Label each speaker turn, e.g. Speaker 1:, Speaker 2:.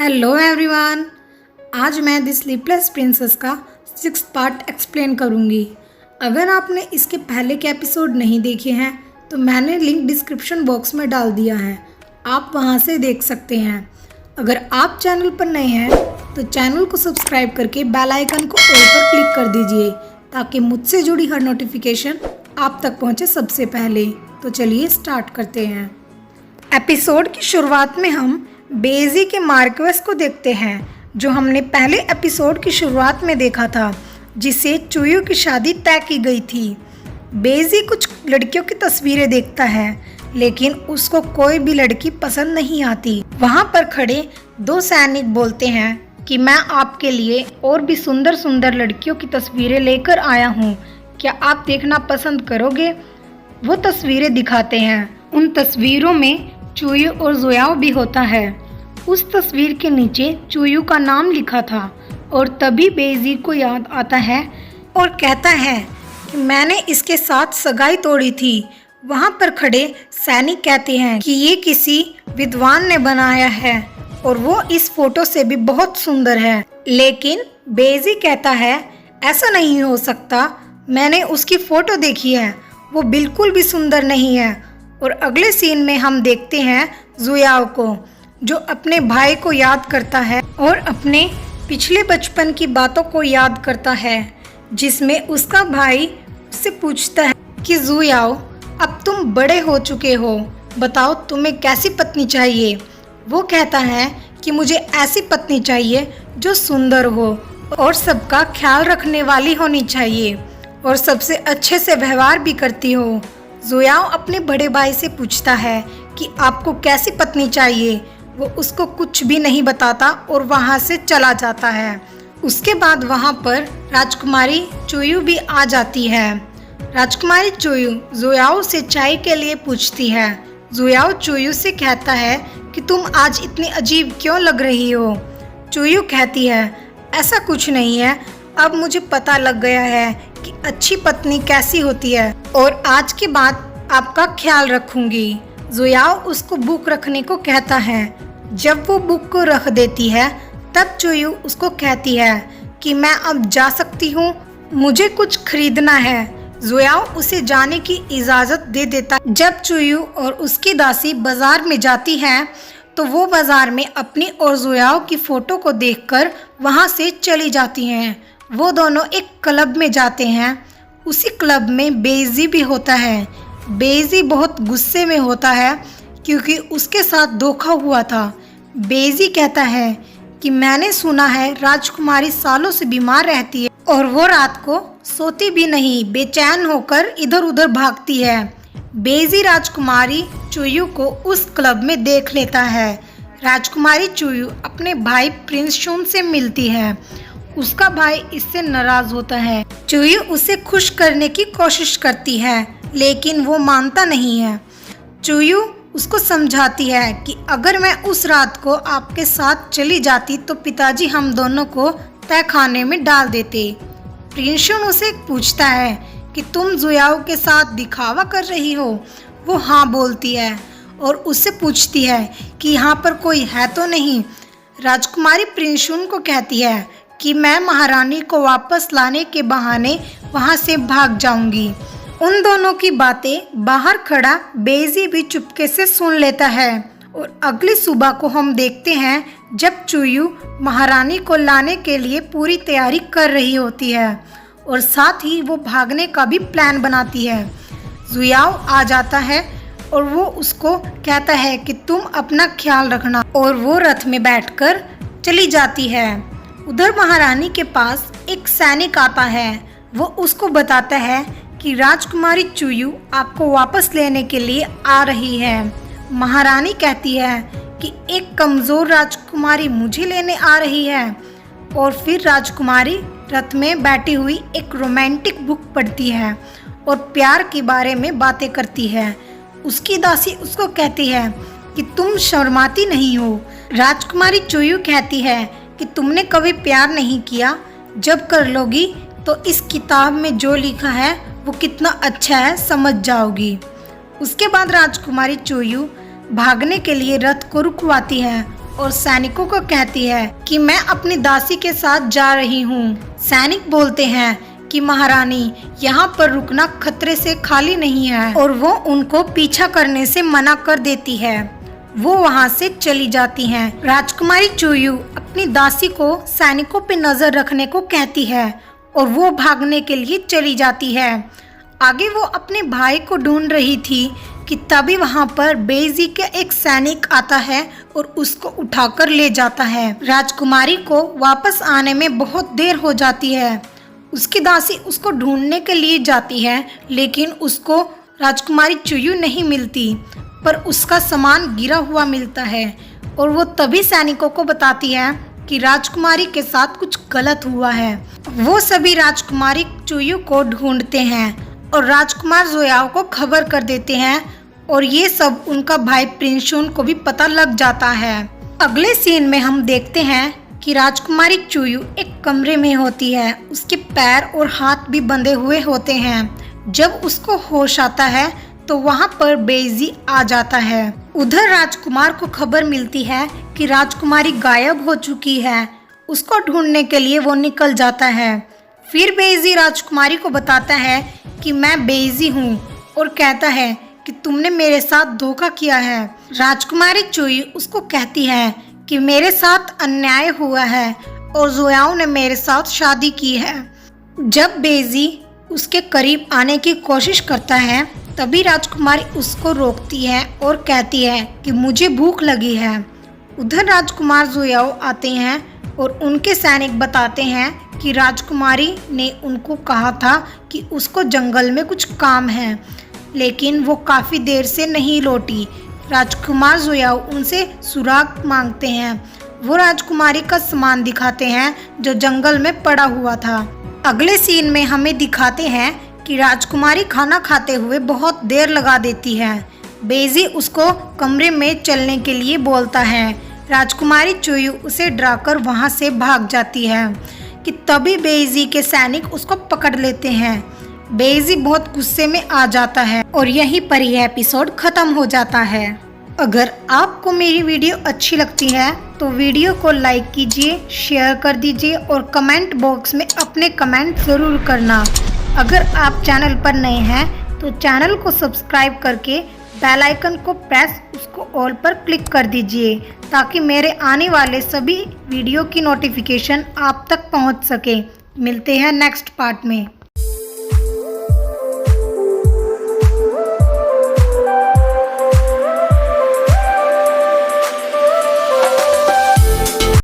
Speaker 1: Hello everyone. आज मैं the sleepless princess का 6th पार्ट एक्सप्लेन करूंगी। अगर आपने इसके पहले के एपिसोड नहीं देखे हैं तो मैंने लिंक डिस्क्रिप्शन बॉक्स में डाल दिया है, आप वहां से देख सकते हैं। अगर आप चैनल पर नए हैं तो चैनल को सब्सक्राइब करके बेल आइकन को ऑल पर क्लिक कर दीजिए ताकि मुझसे जुड़ी हर नोटिफिकेशन आप तक पहुंचे सबसे पहले। तो चलिए स्टार्ट करते हैं। एपिसोड की शुरुआत में हम बेजी के मार्क्वेस को देखते हैं, जो हमने पहले एपिसोड की शुरुआत में देखा था, जिसे चुयू की शादी तय की गई थी। बेजी कुछ लड़कियों की तस्वीरें देखता है, लेकिन उसको कोई भी लड़की पसंद नहीं आती। वहाँ पर खड़े दो सैनिक बोलते हैं कि मैं आपके लिए और भी सुंदर सुंदर लड़कियों की तस्वीरें लेकर आया हूँ, क्या आप देखना पसंद करोगे? वो तस्वीरें दिखाते हैं। उन तस्वीरों में चुयू और जुयाओ भी होता है। उस तस्वीर के नीचे चुयू का नाम लिखा था और तभी बेजी को याद आता है और कहता है कि मैंने इसके साथ सगाई तोड़ी थी। वहाँ पर खड़े सैनिक कहते हैं कि ये किसी विद्वान ने बनाया है और वो इस फोटो से भी बहुत सुंदर है। लेकिन बेजी कहता है ऐसा नहीं हो सकता, मैंने उसकी फोटो देखी है, वो बिल्कुल भी सुंदर नहीं है। और अगले सीन में हम देखते हैं जुयाओ को, जो अपने भाई को याद करता है और अपने पिछले बचपन की बातों को याद करता है, जिसमें उसका भाई उससे पूछता है कि जुयाओ अब तुम बड़े हो चुके हो, बताओ तुम्हें कैसी पत्नी चाहिए? वो कहता है कि मुझे ऐसी पत्नी चाहिए जो सुंदर हो और सबका ख्याल रखने वाली होनी चाहिए और सबसे अच्छे से व्यवहार भी करती हो। जुयाओ अपने बड़े भाई से पूछता है कि आपको कैसी पत्नी चाहिए। वो उसको कुछ भी नहीं बताता और वहाँ से चला जाता है। उसके बाद वहाँ पर राजकुमारी चुयू भी आ जाती है। राजकुमारी चुयू जुयाओ से चाय के लिए पूछती है। जुयाओ चुयू से कहता है कि तुम आज इतनी अजीब क्यों लग रही हो? चुयू कहती है ऐसा कुछ नहीं है, अब मुझे पता लग गया है कि अच्छी पत्नी कैसी होती है और आज के बाद आपका ख्याल रखूंगी। जुयाओ उसको बुक रखने को कहता है। जब वो बुक को रख देती है तब चुयू उसको कहती है कि मैं अब जा सकती हूँ, मुझे कुछ खरीदना है। जुयाओ उसे जाने की इजाज़त दे देता है। जब चुयू और उसकी दासी बाजार में जाती है तो वो बाजार में अपनी और जुयाओ की फ़ोटो को देखकर वहाँ से चली जाती हैं। वो दोनों एक क्लब में जाते हैं। उसी क्लब में बेजी भी होता है। बेजी बहुत गुस्से में होता है क्योंकि उसके साथ धोखा हुआ था। बेजी कहता है कि मैंने सुना है राजकुमारी सालों से बीमार रहती है और वो रात को सोती भी नहीं, बेचैन होकर इधर उधर भागती है। बेजी राजकुमारी चुयू को उस क्लब में देख लेता है। राजकुमारी चुयू अपने भाई प्रिंस शून से मिलती है। उसका भाई इससे नाराज होता है। चुयू उसे खुश करने की कोशिश करती है, लेकिन वो मानता नहीं है। चुयू उसको समझाती है कि अगर मैं उस रात को आपके साथ चली जाती तो पिताजी हम दोनों को तय खाने में डाल देते। प्रिंस शून उसे पूछता है कि तुम जुयाओ के साथ दिखावा कर रही हो? वो हाँ बोलती है और उससे पूछती है कि यहाँ पर कोई है तो नहीं। राजकुमारी प्रिंस शून को कहती है कि मैं महारानी को वापस लाने के बहाने वहाँ से भाग जाऊंगी। उन दोनों की बातें बाहर खड़ा बेजी भी चुपके से सुन लेता है। और अगली सुबह को हम देखते हैं जब चुयू महारानी को लाने के लिए पूरी तैयारी कर रही होती है और साथ ही वो भागने का भी प्लान बनाती है। जुयाओ आ जाता है और वो उसको कहता है कि तुम अपना ख्याल रखना, और वो रथ में बैठकर चली जाती है। उधर महारानी के पास एक सैनिक आता है। वो उसको बताता है कि राजकुमारी चुयू आपको वापस लेने के लिए आ रही है। महारानी कहती है कि एक कमज़ोर राजकुमारी मुझे लेने आ रही है। और फिर राजकुमारी रथ में बैठी हुई एक रोमांटिक बुक पढ़ती है और प्यार के बारे में बातें करती है। उसकी दासी उसको कहती है कि तुम शर्माती नहीं हो। राजकुमारी चुयू कहती है कि तुमने कभी प्यार नहीं किया, जब कर लोगी तो इस किताब में जो लिखा है वो कितना अच्छा है समझ जाओगी। उसके बाद राजकुमारी चुयू भागने के लिए रथ को रुकवाती है और सैनिकों को कहती है कि मैं अपनी दासी के साथ जा रही हूँ। सैनिक बोलते हैं कि महारानी, यहाँ पर रुकना खतरे से खाली नहीं है, और वो उनको पीछा करने से मना कर देती है। वो वहाँ से चली जाती हैं। राजकुमारी चुयू अपनी दासी को सैनिकों पे नजर रखने को कहती है और वो भागने के लिए चली जाती है। आगे वो अपने भाई को ढूंढ रही थी कि तभी वहाँ पर बेइजी का एक सैनिक आता है और उसको उठाकर ले जाता है। राजकुमारी को वापस आने में बहुत देर हो जाती है। उसकी दासी उसको ढूंढने के लिए जाती है, लेकिन उसको राजकुमारी चुयू नहीं मिलती, पर उसका सामान गिरा हुआ मिलता है और वो तभी सैनिकों को बताती है कि राजकुमारी के साथ कुछ गलत हुआ है। वो सभी राजकुमारी चुयू को ढूंढते हैं और राजकुमार जोयाओ को खबर कर देते हैं, और ये सब उनका भाई प्रिंस शून को भी पता लग जाता है। अगले सीन में हम देखते हैं कि राजकुमारी चुयू एक कमरे में होती है। उसके पैर और हाथ भी बंधे हुए होते हैं। जब उसको होश आता है तो वहाँ पर बेइजी आ जाता है। उधर राजकुमार को खबर मिलती है कि राजकुमारी गायब हो चुकी है। उसको ढूंढने के लिए वो निकल जाता है। फिर बेइजी राजकुमारी को बताता है कि मैं बेइजी हूँ और कहता है कि तुमने मेरे साथ धोखा किया है। राजकुमारी चुई उसको कहती है कि मेरे साथ अन्याय हुआ है और जोयाओ ने मेरे साथ शादी की है। जब बेइजी उसके करीब आने की कोशिश करता है तभी राजकुमारी उसको रोकती है और कहती है कि मुझे भूख लगी है। उधर राजकुमार जोयाओ आते हैं और उनके सैनिक बताते हैं कि राजकुमारी ने उनको कहा था कि उसको जंगल में कुछ काम है, लेकिन वो काफ़ी देर से नहीं लौटी। राजकुमार जोयाओ उनसे सुराग मांगते हैं। वो राजकुमारी का सामान दिखाते हैं जो जंगल में पड़ा हुआ था। अगले सीन में हमें दिखाते हैं कि राजकुमारी खाना खाते हुए बहुत देर लगा देती है। बेइजी उसको कमरे में चलने के लिए बोलता है। राजकुमारी चुयू उसे डराकर वहाँ से भाग जाती है कि तभी बेइजी के सैनिक उसको पकड़ लेते हैं। बेइजी बहुत गुस्से में आ जाता है और यहीं पर यह एपिसोड खत्म हो जाता है। अगर आपको मेरी वीडियो अच्छी लगती है तो वीडियो को लाइक कीजिए, शेयर कर दीजिए और कमेंट बॉक्स में अपने कमेंट ज़रूर करना। अगर आप चैनल पर नए हैं तो चैनल को सब्सक्राइब करके बेल आइकन को प्रेस उसको ऑल पर क्लिक कर दीजिए ताकि मेरे आने वाले सभी वीडियो की नोटिफिकेशन आप तक पहुंच सके। मिलते हैं नेक्स्ट पार्ट में।